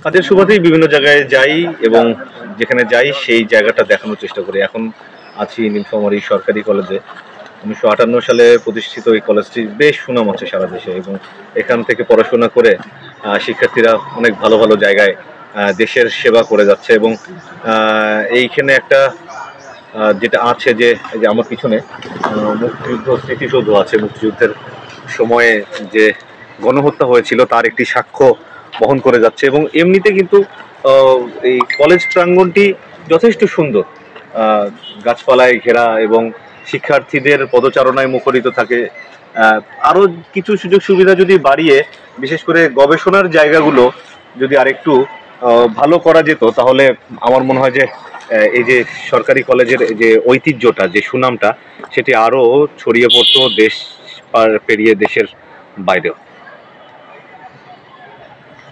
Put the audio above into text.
কাজের সুবাদেই বিভিন্ন জায়গায় যাই এবং যেখানে যাই সেই জায়গাটা দেখানোর চেষ্টা করি। এখন আছি নীলফামারী সরকারি কলেজে। ১৯৫৮ সালে প্রতিষ্ঠিত এই কলেজটি বেশ সুনাম আছে সারা দেশে এবং এখান থেকে পড়াশোনা করে শিক্ষার্থীরা অনেক ভালো ভালো জায়গায় দেশের সেবা করে যাচ্ছে এবং এইখানে একটা যেটা আছে যে এই যে আমার পিছনে মুক্তিযুদ্ধ স্মৃতিসৌধ আছে। মুক্তিযুদ্ধের সময়ে যে গণহত্যা হয়েছিল তার একটি সাক্ষ্য বহন করে যাচ্ছে এবং এমনিতে কিন্তু এই কলেজ প্রাঙ্গণটি যথেষ্ট সুন্দর, গাছপালায় ঘেরা এবং শিক্ষার্থীদের পদচারণায় মুখরিত থাকে। আরও কিছু সুযোগ সুবিধা যদি বাড়িয়ে বিশেষ করে গবেষণার জায়গাগুলো যদি আরেকটু ভালো করা যেত তাহলে আমার মনে হয় যে এই যে সরকারি কলেজের যে ঐতিহ্যটা, যে সুনামটা, সেটি আরও ছড়িয়ে পড়তো দেশ পেরিয়ে দেশের বাইরেও।